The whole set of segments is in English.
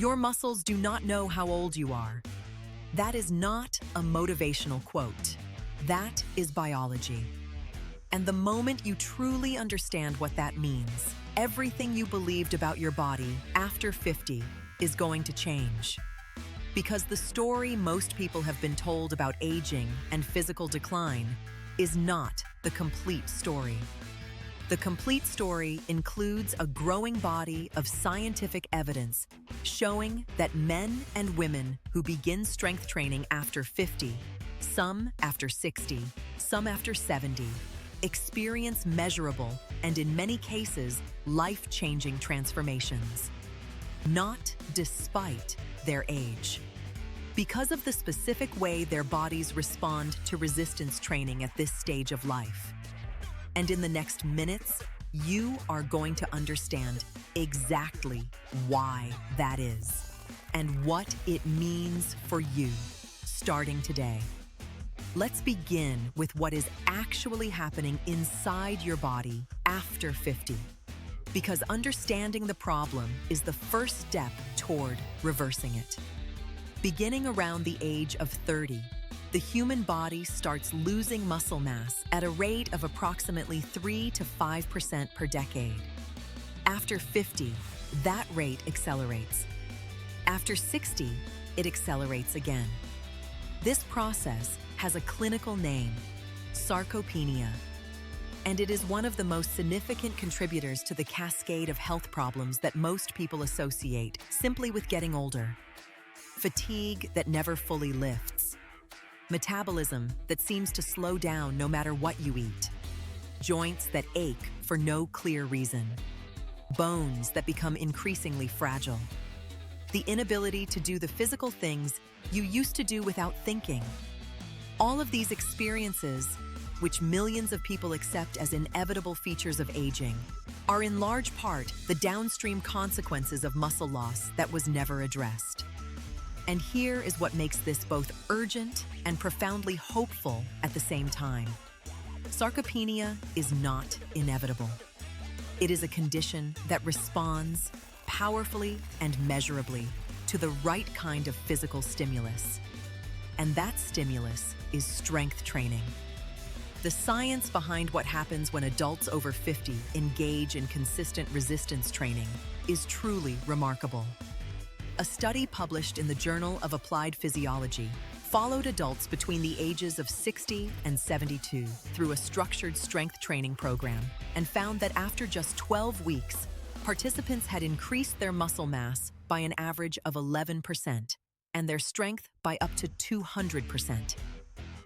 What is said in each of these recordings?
Your muscles do not know how old you are. That is not a motivational quote. That is biology. And the moment you truly understand what that means, everything you believed about your body after 50 is going to change. Because the story most people have been told about aging and physical decline is not the complete story. The complete story includes a growing body of scientific evidence showing that men and women who begin strength training after 50, some after 60, some after 70, experience measurable and, in many cases, life-changing transformations. Not despite their age. Because of the specific way their bodies respond to resistance training at this stage of life. And in the next minutes, you are going to understand exactly why that is and what it means for you, starting today. Let's begin with what is actually happening inside your body after 50. Because understanding the problem is the first step toward reversing it. Beginning around the age of 30, the human body starts losing muscle mass at a rate of approximately 3 to 5% per decade. After 50, that rate accelerates. After 60, it accelerates again. This process has a clinical name, sarcopenia, and it is one of the most significant contributors to the cascade of health problems that most people associate simply with getting older. Fatigue that never fully lifts. Metabolism that seems to slow down no matter what you eat. Joints that ache for no clear reason. Bones that become increasingly fragile. The inability to do the physical things you used to do without thinking. All of these experiences, which millions of people accept as inevitable features of aging, are in large part the downstream consequences of muscle loss that was never addressed. And here is what makes this both urgent and profoundly hopeful at the same time. Sarcopenia is not inevitable. It is a condition that responds powerfully and measurably to the right kind of physical stimulus. And that stimulus is strength training. The science behind what happens when adults over 50 engage in consistent resistance training is truly remarkable. A study published in the Journal of Applied Physiology followed adults between the ages of 60 and 72 through a structured strength training program and found that after just 12 weeks, participants had increased their muscle mass by an average of 11% and their strength by up to 200%.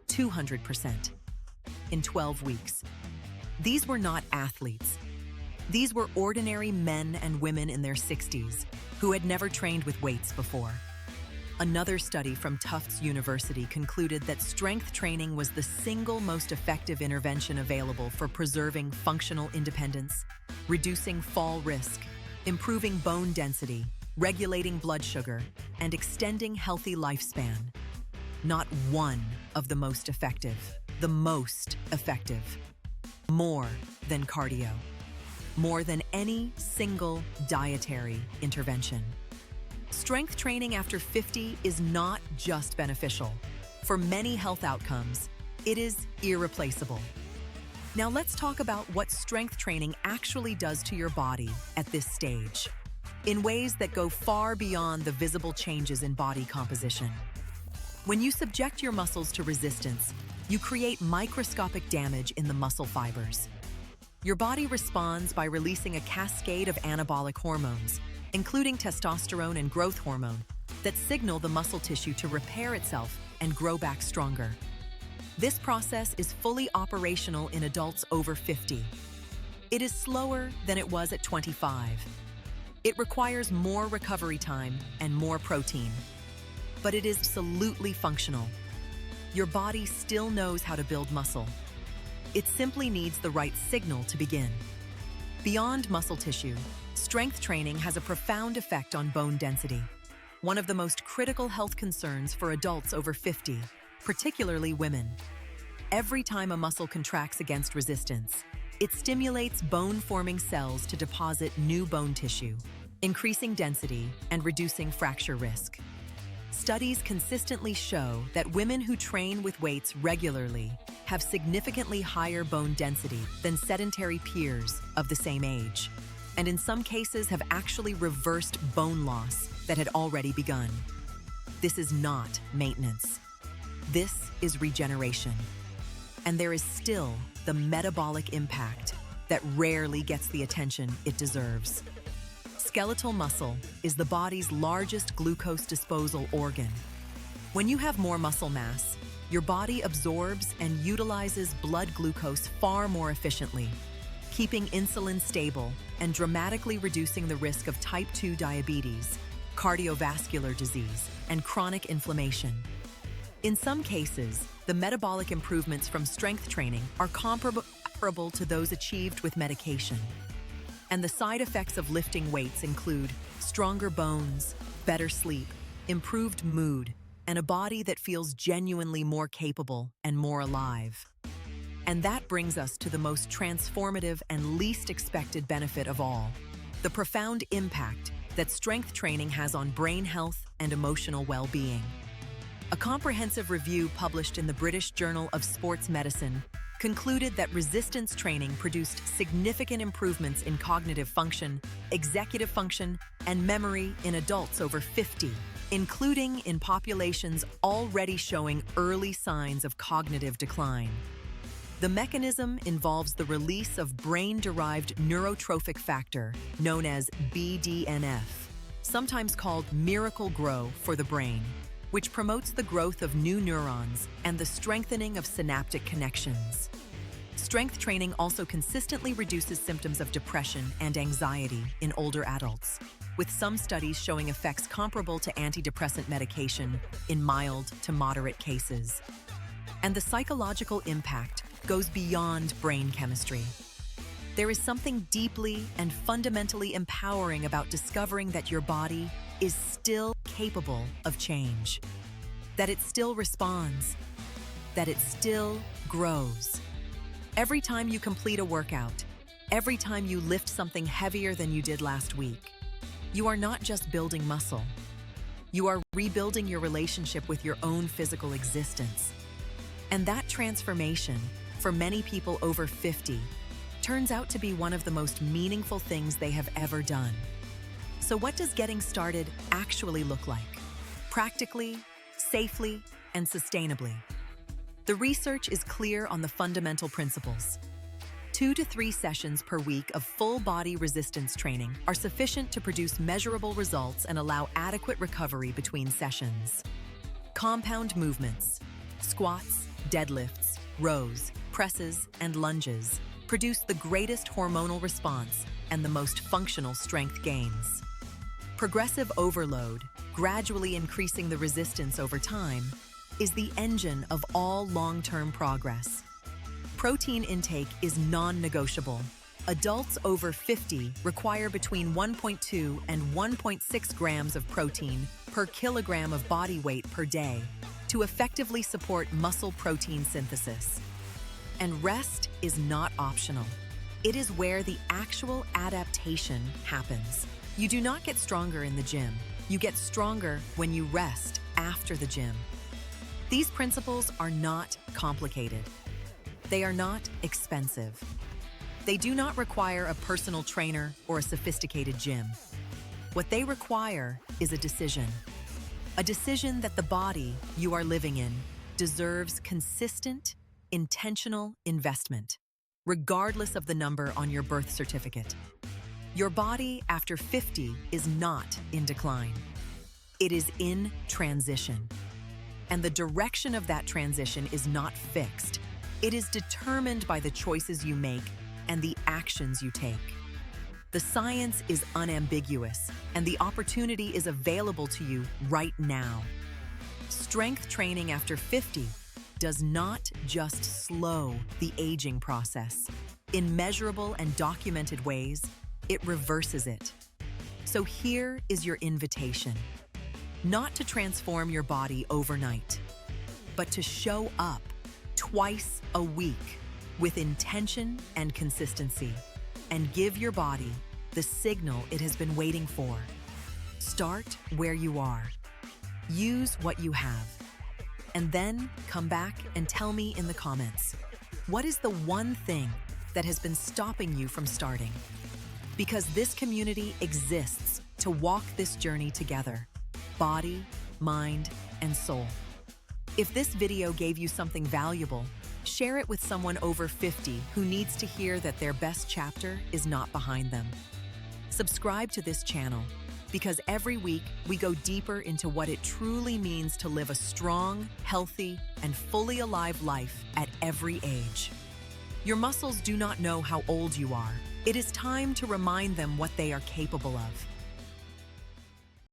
200% in 12 weeks. These were not athletes. These were ordinary men and women in their 60s who had never trained with weights before. Another study from Tufts University concluded that strength training was the single most effective intervention available for preserving functional independence, reducing fall risk, improving bone density, regulating blood sugar, and extending healthy lifespan. Not one of the most effective. The most effective. More than cardio. More than any single dietary intervention. Strength training after 50 is not just beneficial. For many health outcomes, it is irreplaceable. Now let's talk about what strength training actually does to your body at this stage, in ways that go far beyond the visible changes in body composition. When you subject your muscles to resistance, you create microscopic damage in the muscle fibers. Your body responds by releasing a cascade of anabolic hormones, including testosterone and growth hormone, that signal the muscle tissue to repair itself and grow back stronger. This process is fully operational in adults over 50. It is slower than it was at 25. It requires more recovery time and more protein, but it is absolutely functional. Your body still knows how to build muscle. It simply needs the right signal to begin. Beyond muscle tissue, strength training has a profound effect on bone density, one of the most critical health concerns for adults over 50, particularly women. Every time a muscle contracts against resistance, it stimulates bone-forming cells to deposit new bone tissue, increasing density and reducing fracture risk. Studies consistently show that women who train with weights regularly have significantly higher bone density than sedentary peers of the same age, and in some cases have actually reversed bone loss that had already begun. This is not maintenance. This is regeneration. And there is still the metabolic impact that rarely gets the attention it deserves. Skeletal muscle is the body's largest glucose disposal organ. When you have more muscle mass, your body absorbs and utilizes blood glucose far more efficiently, keeping insulin stable and dramatically reducing the risk of type 2 diabetes, cardiovascular disease, and chronic inflammation. In some cases, the metabolic improvements from strength training are comparable to those achieved with medication. And the side effects of lifting weights include stronger bones, better sleep, improved mood, and a body that feels genuinely more capable and more alive. And that brings us to the most transformative and least expected benefit of all, the profound impact that strength training has on brain health and emotional well-being. A comprehensive review published in the British Journal of Sports Medicine concluded that resistance training produced significant improvements in cognitive function, executive function, and memory in adults over 50, including in populations already showing early signs of cognitive decline. The mechanism involves the release of brain-derived neurotrophic factor, known as BDNF, sometimes called Miracle-Gro for the brain, which promotes the growth of new neurons and the strengthening of synaptic connections. Strength training also consistently reduces symptoms of depression and anxiety in older adults, with some studies showing effects comparable to antidepressant medication in mild to moderate cases. And the psychological impact goes beyond brain chemistry. There is something deeply and fundamentally empowering about discovering that your body is still capable of change, that it still responds, that it still grows. Every time you complete a workout, every time you lift something heavier than you did last week, you are not just building muscle. You are rebuilding your relationship with your own physical existence. And that transformation, for many people over 50, turns out to be one of the most meaningful things they have ever done. So what does getting started actually look like? Practically, safely, and sustainably. The research is clear on the fundamental principles. 2 to 3 sessions per week of full-body resistance training are sufficient to produce measurable results and allow adequate recovery between sessions. Compound movements, squats, deadlifts, rows, presses, and lunges produce the greatest hormonal response and the most functional strength gains. Progressive overload, gradually increasing the resistance over time, is the engine of all long-term progress. Protein intake is non-negotiable. Adults over 50 require between 1.2 and 1.6 grams of protein per kilogram of body weight per day to effectively support muscle protein synthesis. And rest is not optional. It is where the actual adaptation happens. You do not get stronger in the gym. You get stronger when you rest after the gym. These principles are not complicated. They are not expensive. They do not require a personal trainer or a sophisticated gym. What they require is a decision that the body you are living in deserves consistent, intentional investment, regardless of the number on your birth certificate. Your body after 50 is not in decline. It is in transition. And the direction of that transition is not fixed. It is determined by the choices you make and the actions you take. The science is unambiguous, and the opportunity is available to you right now. Strength training after 50 does not just slow the aging process. In measurable and documented ways, it reverses it. So here is your invitation. Not to transform your body overnight, but to show up twice a week with intention and consistency, and give your body the signal it has been waiting for. Start where you are. Use what you have. And then come back and tell me in the comments, what is the one thing that has been stopping you from starting? Because this community exists to walk this journey together, body, mind, and soul. If this video gave you something valuable, share it with someone over 50 who needs to hear that their best chapter is not behind them. Subscribe to this channel, because every week we go deeper into what it truly means to live a strong, healthy, and fully alive life at every age. Your muscles do not know how old you are. It is time to remind them what they are capable of.